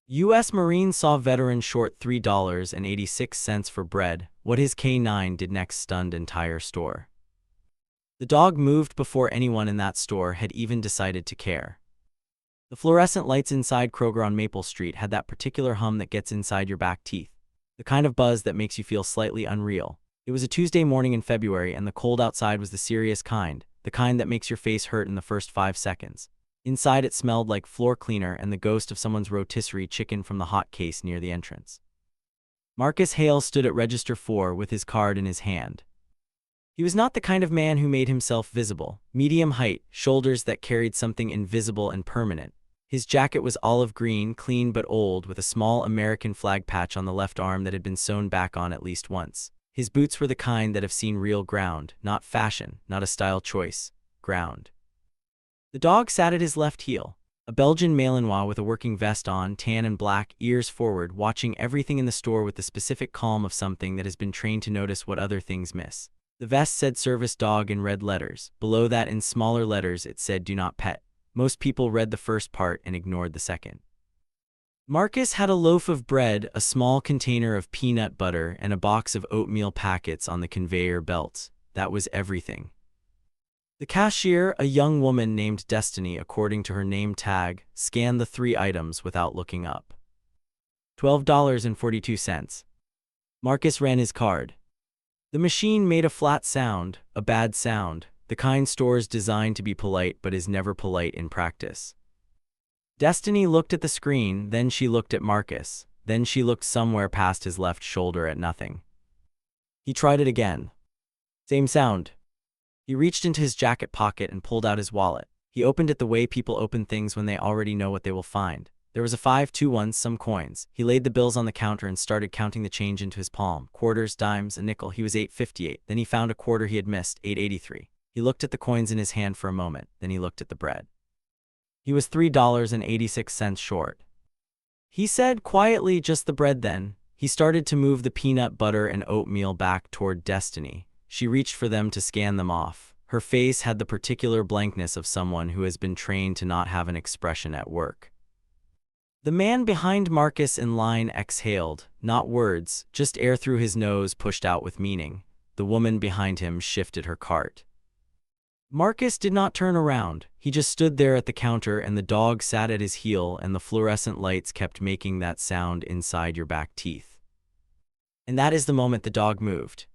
U.S. Marine saw veteran short $3.86 for bread. What his K9 did next stunned entire store. The dog moved before anyone in that store had even decided to care. The fluorescent lights inside Kroger on Maple Street had that particular hum that gets inside your back teeth. The kind of buzz that makes you feel slightly unreal. It was a Tuesday morning in February and the cold outside was the serious kind, the kind that makes your face hurt in the first 5 seconds. Inside it smelled like floor cleaner and the ghost of someone's rotisserie chicken from the hot case near the entrance. Marcus Hale stood at Register 4 with his card in his hand. He was not the kind of man who made himself visible. Medium height, shoulders that carried something invisible and permanent. His jacket was olive green, clean but old, with a small American flag patch on the left arm that had been sewn back on at least once. His boots were the kind that have seen real ground, not fashion, not a style choice, ground. The dog sat at his left heel, a Belgian Malinois with a working vest on, tan and black, ears forward, watching everything in the store with the specific calm of something that has been trained to notice what other things miss. The vest said Service Dog in red letters. Below that in smaller letters it said Do Not Pet. Most people read the first part and ignored the second. Marcus had a loaf of bread, a small container of peanut butter, and a box of oatmeal packets on the conveyor belts. That was everything. The cashier, a young woman named Destiny according to her name tag, scanned the 3 items without looking up. $12.42. Marcus ran his card. The machine made a flat sound, a bad sound, the kind stores designed to be polite but is never polite in practice. Destiny looked at the screen, then she looked at Marcus, then she looked somewhere past his left shoulder at nothing. He tried it again. Same sound. He reached into his jacket pocket and pulled out his wallet. He opened it the way people open things when they already know what they will find. There was a 5, 2 ones, some coins. He laid the bills on the counter and started counting the change into his palm. Quarters, dimes, a nickel. He was $8.58. Then he found a quarter he had missed, $8.83. He looked at the coins in his hand for a moment. Then he looked at the bread. He was $3.86 short. He said quietly, just the bread then. He started to move the peanut butter and oatmeal back toward Destiny. She reached for them to scan them off. Her face had the particular blankness of someone who has been trained to not have an expression at work. The man behind Marcus in line exhaled, not words, just air through his nose pushed out with meaning. The woman behind him shifted her cart. Marcus did not turn around. He just stood there at the counter and the dog sat at his heel and the fluorescent lights kept making that sound inside your back teeth. And that is the moment the dog moved.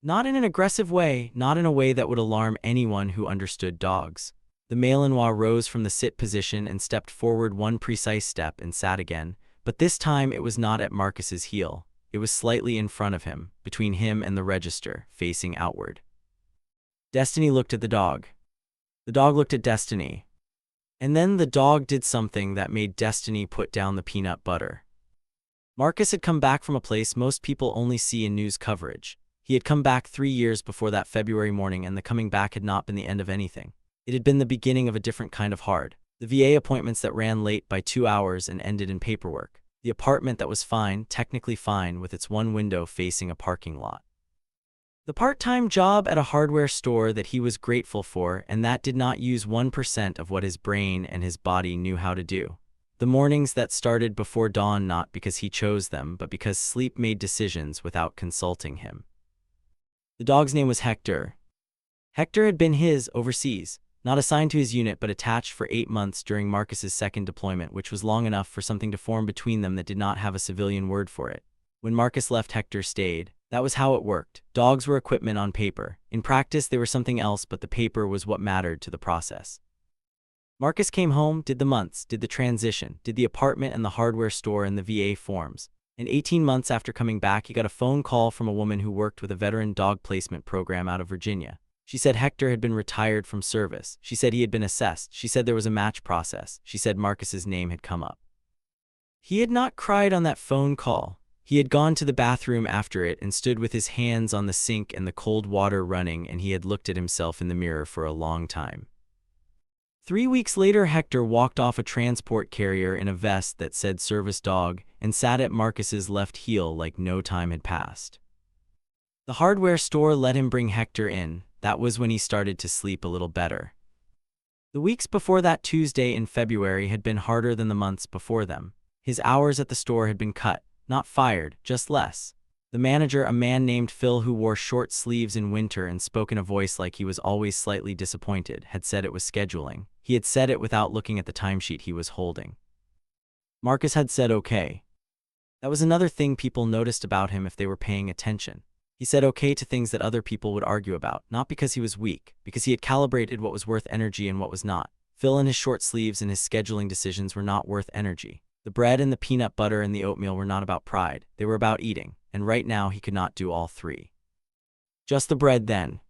Not in an aggressive way, not in a way that would alarm anyone who understood dogs. The Malinois rose from the sit position and stepped forward one precise step and sat again, but this time it was not at Marcus's heel. It was slightly in front of him, between him and the register, facing outward. Destiny looked at the dog. The dog looked at Destiny. And then the dog did something that made Destiny put down the peanut butter. Marcus had come back from a place most people only see in news coverage. He had come back 3 years before that February morning, and the coming back had not been the end of anything. It had been the beginning of a different kind of hard. The VA appointments that ran late by 2 hours and ended in paperwork. The apartment that was fine, technically fine, with its one window facing a parking lot. The part-time job at a hardware store that he was grateful for and that did not use 1% of what his brain and his body knew how to do. The mornings that started before dawn, not because he chose them, but because sleep made decisions without consulting him. The dog's name was Hector. Hector had been his overseas, not assigned to his unit but attached for 8 months during Marcus's second deployment, which was long enough for something to form between them that did not have a civilian word for it. When Marcus left, Hector stayed. That was how it worked. Dogs were equipment on paper. In practice, they were something else, but the paper was what mattered to the process. Marcus came home, did the months, did the transition, did the apartment and the hardware store and the VA forms. And 18 months after coming back, he got a phone call from a woman who worked with a veteran dog placement program out of Virginia. She said Hector had been retired from service. She said he had been assessed. She said there was a match process. She said Marcus's name had come up. He had not cried on that phone call. He had gone to the bathroom after it and stood with his hands on the sink and the cold water running, and he had looked at himself in the mirror for a long time. 3 weeks later, Hector walked off a transport carrier in a vest that said Service Dog and sat at Marcus's left heel like no time had passed. The hardware store let him bring Hector in. That was when he started to sleep a little better. The weeks before that Tuesday in February had been harder than the months before them. His hours at the store had been cut, not fired, just less. The manager, a man named Phil who wore short sleeves in winter and spoke in a voice like he was always slightly disappointed, had said it was scheduling. He had said it without looking at the timesheet he was holding. Marcus had said okay. That was another thing people noticed about him if they were paying attention. He said okay to things that other people would argue about, not because he was weak, because he had calibrated what was worth energy and what was not. Phil and his short sleeves and his scheduling decisions were not worth energy. The bread and the peanut butter and the oatmeal were not about pride, they were about eating, and right now he could not do all three. Just the bread then.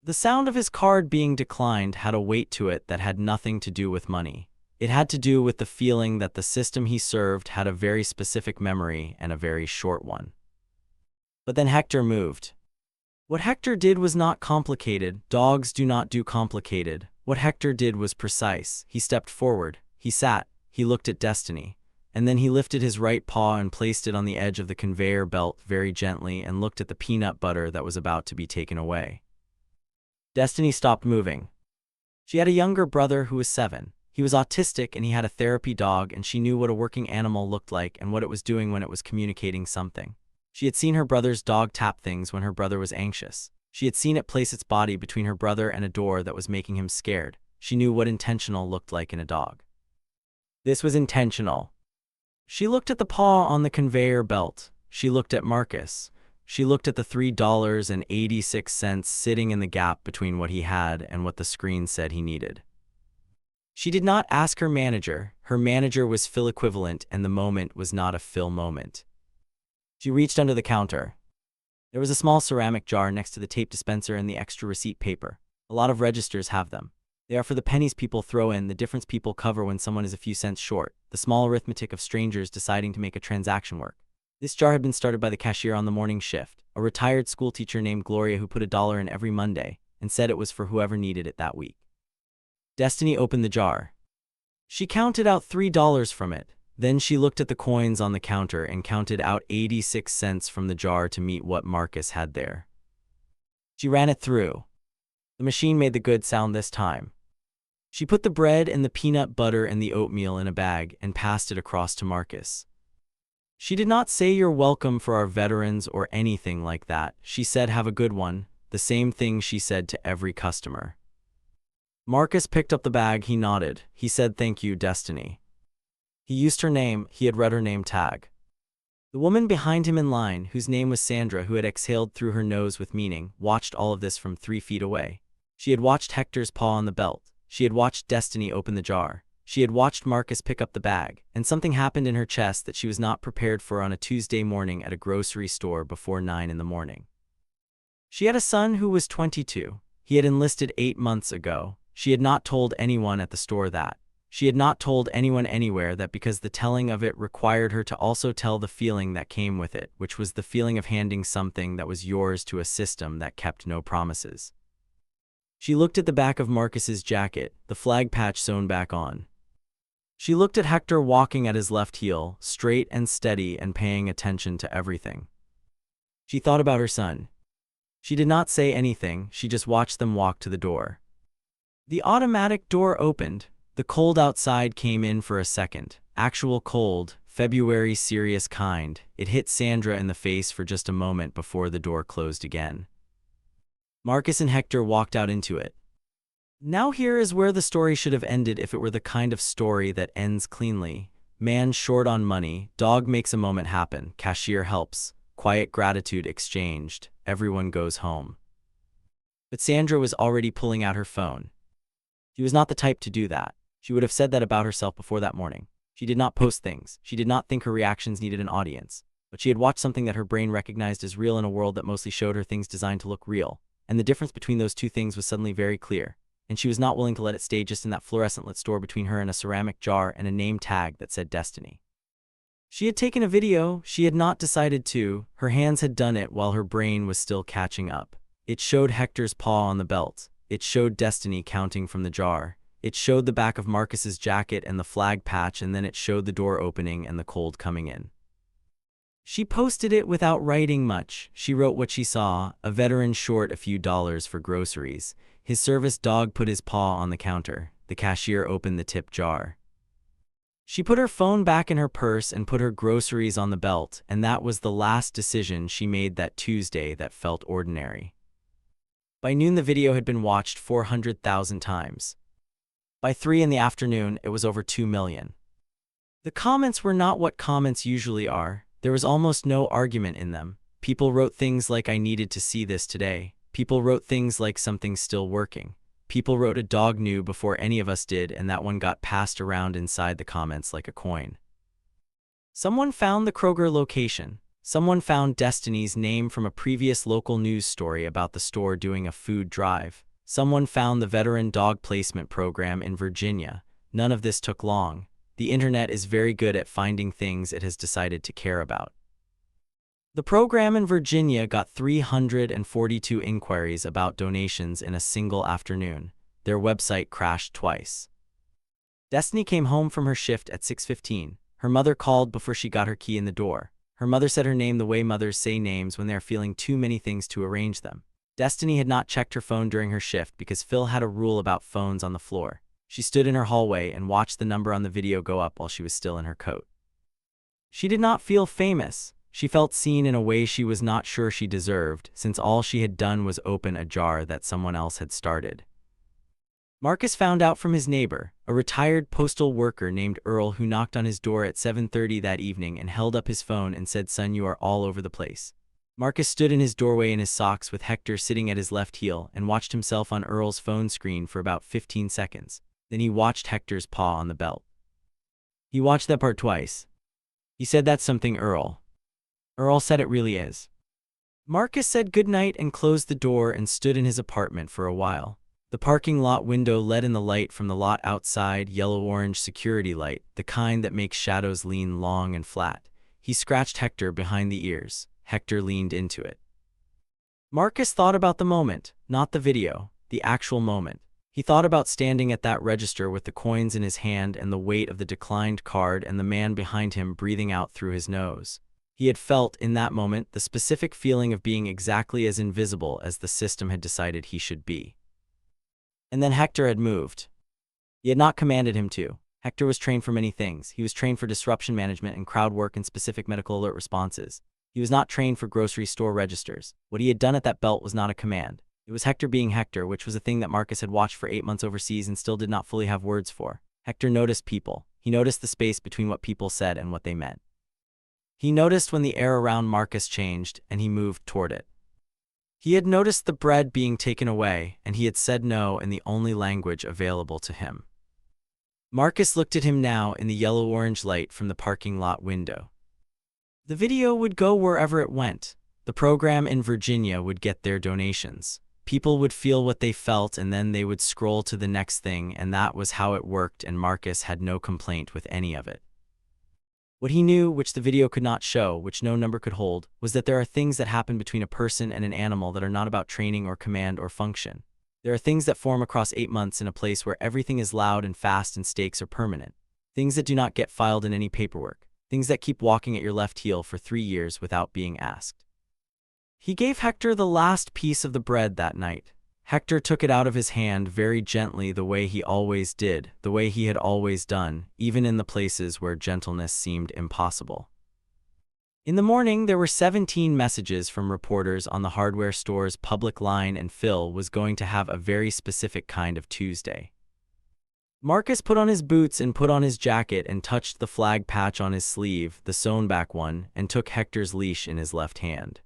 The sound of his card being declined had a weight to it that had nothing to do with money. It had to do with the feeling that the system he served had a very specific memory and a very short one. But then Hector moved. What Hector did was not complicated. Dogs do not do complicated. What Hector did was precise. He stepped forward. He sat. He looked at Destiny. And then he lifted his right paw and placed it on the edge of the conveyor belt very gently and looked at the peanut butter that was about to be taken away. Destiny stopped moving. She had a younger brother who was 7. He was autistic and he had a therapy dog, and she knew what a working animal looked like and what it was doing when it was communicating something. She had seen her brother's dog tap things when her brother was anxious. She had seen it place its body between her brother and a door that was making him scared. She knew what intentional looked like in a dog. This was intentional. She looked at the paw on the conveyor belt. She looked at Marcus. She looked at the $3.86 sitting in the gap between what he had and what the screen said he needed. She did not ask her manager. Her manager was Phil equivalent, and the moment was not a Phil moment. She reached under the counter. There was a small ceramic jar next to the tape dispenser and the extra receipt paper. A lot of registers have them. They are for the pennies people throw in, the difference people cover when someone is a few cents short, the small arithmetic of strangers deciding to make a transaction work. This jar had been started by the cashier on the morning shift, a retired schoolteacher named Gloria who put $1 in every Monday and said it was for whoever needed it that week. Destiny opened the jar. She counted out $3 from it. Then she looked at the coins on the counter and counted out 86 cents from the jar to meet what Marcus had there. She ran it through. The machine made the good sound this time. She put the bread and the peanut butter and the oatmeal in a bag and passed it across to Marcus. She did not say "You're welcome" for our veterans or anything like that. She said "Have a good one," the same thing she said to every customer. Marcus picked up the bag. He nodded. He said "Thank you, Destiny." He used her name. He had read her name tag. The woman behind him in line, whose name was Sandra, who had exhaled through her nose with meaning, watched all of this from 3 feet away. She had watched Hector's paw on the belt. She had watched Destiny open the jar. She had watched Marcus pick up the bag, and something happened in her chest that she was not prepared for on a Tuesday morning at a grocery store before 9 in the morning. She had a son who was 22. He had enlisted 8 months ago. She had not told anyone at the store that. She had not told anyone anywhere that, because the telling of it required her to also tell the feeling that came with it, which was the feeling of handing something that was yours to a system that kept no promises. She looked at the back of Marcus's jacket, the flag patch sewn back on. She looked at Hector walking at his left heel, straight and steady and paying attention to everything. She thought about her son. She did not say anything, she just watched them walk to the door. The automatic door opened. The cold outside came in for a second. Actual cold, February serious kind. It hit Sandra in the face for just a moment before the door closed again. Marcus and Hector walked out into it. Now here is where the story should have ended if it were the kind of story that ends cleanly. Man short on money, dog makes a moment happen, cashier helps, quiet gratitude exchanged, everyone goes home. But Sandra was already pulling out her phone. She was not the type to do that. She would have said that about herself before that morning. She did not post things. She did not think her reactions needed an audience. But she had watched something that her brain recognized as real in a world that mostly showed her things designed to look real. And the difference between those two things was suddenly very clear. And she was not willing to let it stay just in that fluorescent lit store between her and a ceramic jar and a name tag that said Destiny. She had taken a video. She had not decided to. Her hands had done it while her brain was still catching up. It showed Hector's paw on the belt. It showed Destiny counting from the jar. It showed the back of Marcus's jacket and the flag patch, and then it showed the door opening and the cold coming in. She posted it without writing much. She wrote what she saw: a veteran short a few dollars for groceries. His service dog put his paw on the counter. The cashier opened the tip jar. She put her phone back in her purse and put her groceries on the belt, and that was the last decision she made that Tuesday that felt ordinary. By noon, the video had been watched 400,000 times. By 3 in the afternoon, it was over 2 million. The comments were not what comments usually are. There was almost no argument in them. People wrote things like, "I needed to see this today." People wrote things like, "Something's still working." People wrote, "A dog knew before any of us did," and that one got passed around inside the comments like a coin. Someone found the Kroger location. Someone found Destiny's name from a previous local news story about the store doing a food drive. Someone found the veteran dog placement program in Virginia. None of this took long. The internet is very good at finding things it has decided to care about. The program in Virginia got 342 inquiries about donations in a single afternoon. Their website crashed twice. Destiny came home from her shift at 6:15. Her mother called before she got her key in the door. Her mother said her name the way mothers say names when they are feeling too many things to arrange them. Destiny had not checked her phone during her shift because Phil had a rule about phones on the floor. She stood in her hallway and watched the number on the video go up while she was still in her coat. She did not feel famous. She felt seen in a way she was not sure she deserved, since all she had done was open a jar that someone else had started. Marcus found out from his neighbor, a retired postal worker named Earl, who knocked on his door at 7:30 that evening and held up his phone and said, "Son, you are all over the place." Marcus stood in his doorway in his socks with Hector sitting at his left heel and watched himself on Earl's phone screen for about 15 seconds. Then he watched Hector's paw on the belt. He watched that part twice. He said, "That's something, Earl." Earl said, "It really is." Marcus said goodnight and closed the door and stood in his apartment for a while. The parking lot window let in the light from the lot outside, yellow-orange security light, the kind that makes shadows lean long and flat. He scratched Hector behind the ears. Hector leaned into it. Marcus thought about the moment, not the video, the actual moment. He thought about standing at that register with the coins in his hand and the weight of the declined card and the man behind him breathing out through his nose. He had felt, in that moment, the specific feeling of being exactly as invisible as the system had decided he should be. And then Hector had moved. He had not commanded him to. Hector was trained for many things. He was trained for disruption management and crowd work and specific medical alert responses. He was not trained for grocery store registers. What he had done at that belt was not a command. It was Hector being Hector, which was a thing that Marcus had watched for 8 months overseas and still did not fully have words for. Hector noticed people. He noticed the space between what people said and what they meant. He noticed when the air around Marcus changed, and he moved toward it. He had noticed the bread being taken away, and he had said no in the only language available to him. Marcus looked at him now in the yellow-orange light from the parking lot window. The video would go wherever it went. The program in Virginia would get their donations. People would feel what they felt, and then they would scroll to the next thing, and that was how it worked, and Marcus had no complaint with any of it. What he knew, which the video could not show, which no number could hold, was that there are things that happen between a person and an animal that are not about training or command or function. There are things that form across 8 months in a place where everything is loud and fast and stakes are permanent. Things that do not get filed in any paperwork. Things that keep walking at your left heel for 3 years without being asked. He gave Hector the last piece of the bread that night. Hector took it out of his hand very gently, the way he always did, the way he had always done, even in the places where gentleness seemed impossible. In the morning, there were 17 messages from reporters on the hardware store's public line, and Phil was going to have a very specific kind of Tuesday. Marcus put on his boots and put on his jacket and touched the flag patch on his sleeve, the sewn-back one, and took Hector's leash in his left hand.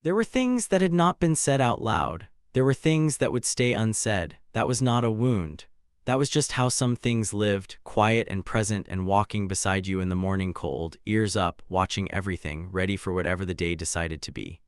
There were things that had not been said out loud. There were things that would stay unsaid. That was not a wound. That was just how some things lived, quiet and present and walking beside you in the morning cold, ears up, watching everything, ready for whatever the day decided to be.